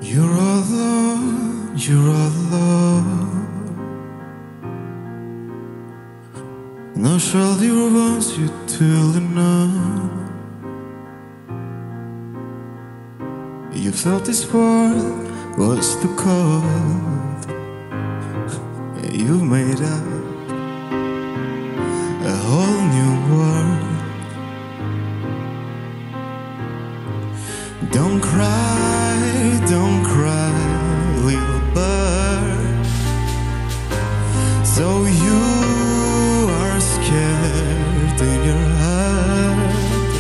You're alone, you're alone. No surely wants you till enough. You felt this world was too cold. You made up a whole new world. Don't cry, little bird. So you are scared in your heart.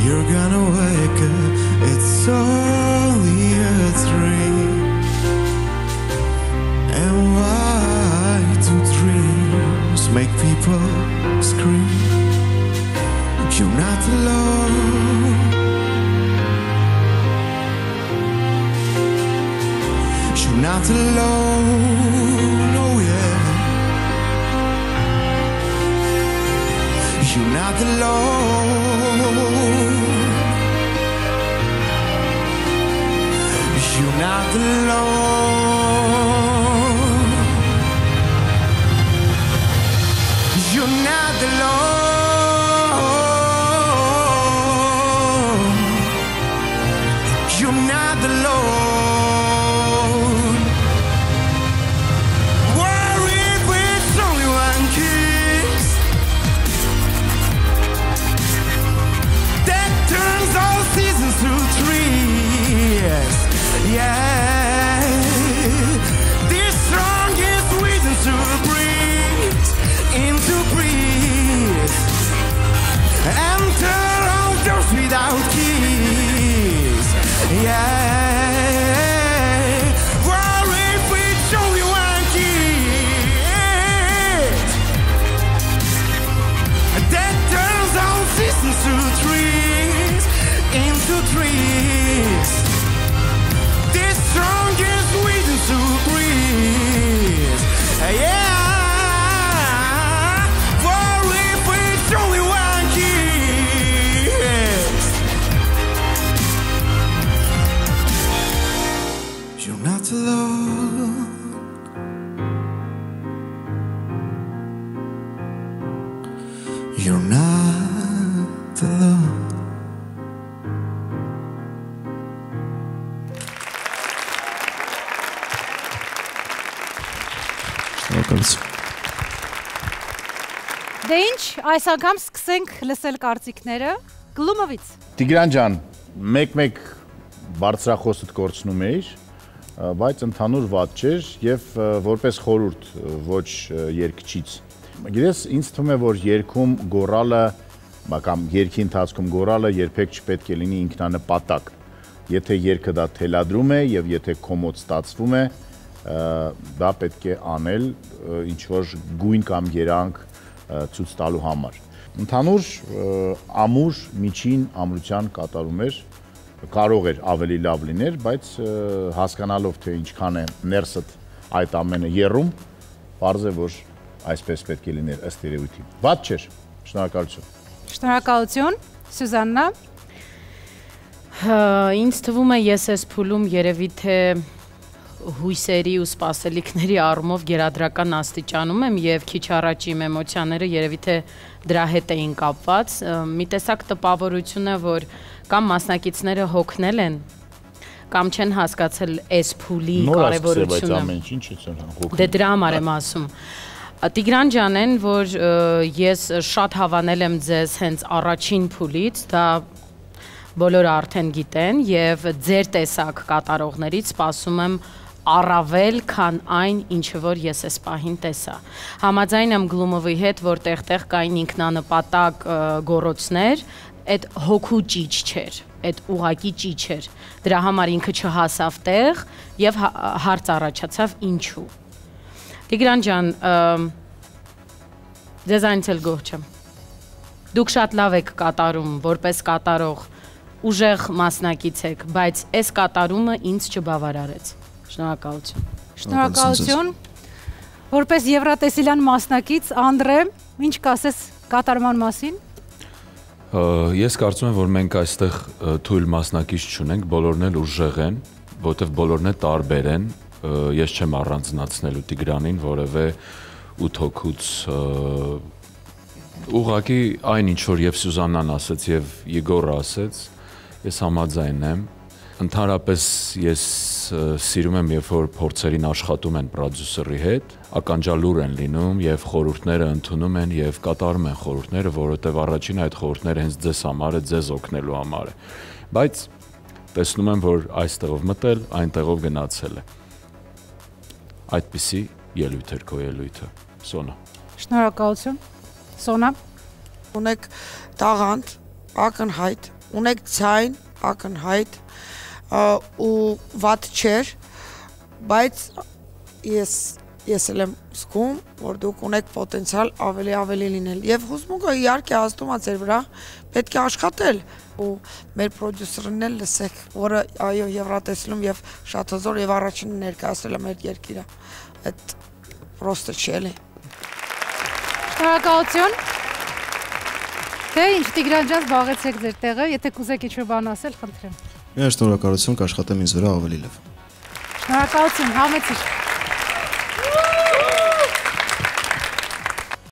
You're gonna wake up, it's only a dream. And why do dreams make people scream? You're not alone. You're not alone, oh yeah. You're not alone. You're not alone. You're not alone. You're not alone. Yeah, the strongest reason to breathe, into breeze, enter all doors without keys. Yeah, what if we show you one key that turns all seasons to trees, into trees. Strongest reason to breathe. Yeah, for if it's only one kiss. You're not alone. You're not alone. Դե ինչ, այս անգամ սկսենք լսել կարծիքները Գլումովից։ Տիգրան ջան, մեկ-մեկ բարձրախոսդ կորցնում էիր, բայց ընդհանուր վատ չէր եւ որպես խորհուրդ ոչ երգչից։ Գիտես, ինձ թվում է, որ երգում գոռալը, կամ երգի ընթացքում գոռալը երբեք չպետք է լինի ինքնանպատակ։ Եթե երգը դա թելադրում է եւ եթե քո մոտ ստացվում է, դա պետք է անել ինչ որ գույն կամ երանգ ցույց տալու համար։ Ընդհանուր ամուր միջին ամրության կատարում էր, կարող էր ավելի լավ լիներ, բայց հասկանալով թե ինչքան է ներսդ այդ ամենը եռում, պարզ է որ այսպես պետք է լիներ ըստ երևույթի։ Վատ չէր։ Շնորհակալություն։ Շնորհակալություն, Սյուզաննա։ Ինձ թվում է ես այս փուլում երևի թե հույսերի ու սպասելիքների առումով գերադրական աստիճանում եմ եւ քիչ առաջ իմ էմոցիաները երևի թե դրա հետ էին կապված։ Մի տեսակ տպավորություն է, որ կամ մասնակիցները հոգնել են, կամ չեն հասկացել այս փուլի կարևորությունը։ Դե դրա համար եմ ասում։ Տիգրան ջանեն, որ ես շատ հավանել եմ ձեզ հենց առաջին փուլից, դա բոլորը արդեն գիտեն եւ ձեր տեսակ կատարողներից սպասում եմ առավել, քան այն, ինչը որ ես այս պահին տեսա։ Համաձայն եմ Գլումովի հետ, որ տեղ-տեղ կային ինքնանպատակ գոռոցներ, այդ հոգու ճիչ չէր, այդ ուղակի ճիչ էր։ Դրա համար ինքը չհասավ տեղ եւ հարց առաջացավ ինչու։ Տիգրան ջան, ձեզ այնց էլ գոհ չեմ։ Դուք շատ լավ եք կատարում, որպես կատարող, ուժեղ մասնակից եք, բայց այս կատարումը ինձ չբավարարեց։ Շնորհակալություն։ Շնորհակալություն։ Որպես Եվրատեսիլյան մասնակից, Անդրե, ինչ կասես կատարման մասին։ Ես կարծում եմ, որ մենք այստեղ թույլ մասնակից չունենք, բոլորն էլ ուժեղ են որովհետև բոլորն է տարբեր են, ես չեմ առանձնացնելու Տիգրանին որևէ 8 հոգուց ուղղակի այն ինչ որ եւ Սյուզաննան ասաց եւ Եգորը ասաց, ես համաձայն եմ։ Ընդհանրապես ես սիրում եմ, երբ որ փորձերին աշխատում են պրոդյուսերի հետ, ականջալուր են լինում եւ խորհուրդները ընդունում են եւ կատարում են խորհուրդները, որովհետեւ առաջին այդ խորհուրդները հենց ձեզ համար է, ձեզ օգնելու համար է։ Բայց տեսնում եմ, որ այստեղով մտել, այնտեղով գնացել է։ Այդպիսի ելույթ էր քո ելույթը, Սոնա։ Շնորհակալություն։ Սոնա։ Ունեք տաղանդ, ակնհայտ, ունեք ցայն, ակնհայտ ու վատ չէր, բայց ես էլ եմ զգում, որ դուք ունեք պոտենցիալ ավելի լինել եւ հուզմունքը իհարկե ազդում է ձեր վրա, պետք է աշխատել ու մեր պրոդյուսերն էլ լսեք, որը այո Եվրատեսիլում եւ շատ հզոր եւ առաջինը ներկայացրել է մեր երկիրը, այդ պրոստը չի էլի։ Շնորհակալություն։ Դե ինչ Տիգրան ջան, զբաղեցեք ձեր տեղը, եթե կուզեք ինչ-որ բան ասել, խնդրեմ։ Շնորհակալություն, կաշխատեմ ինձ վրա ավելի լավ։ Շնորհակալություն, համեցիր։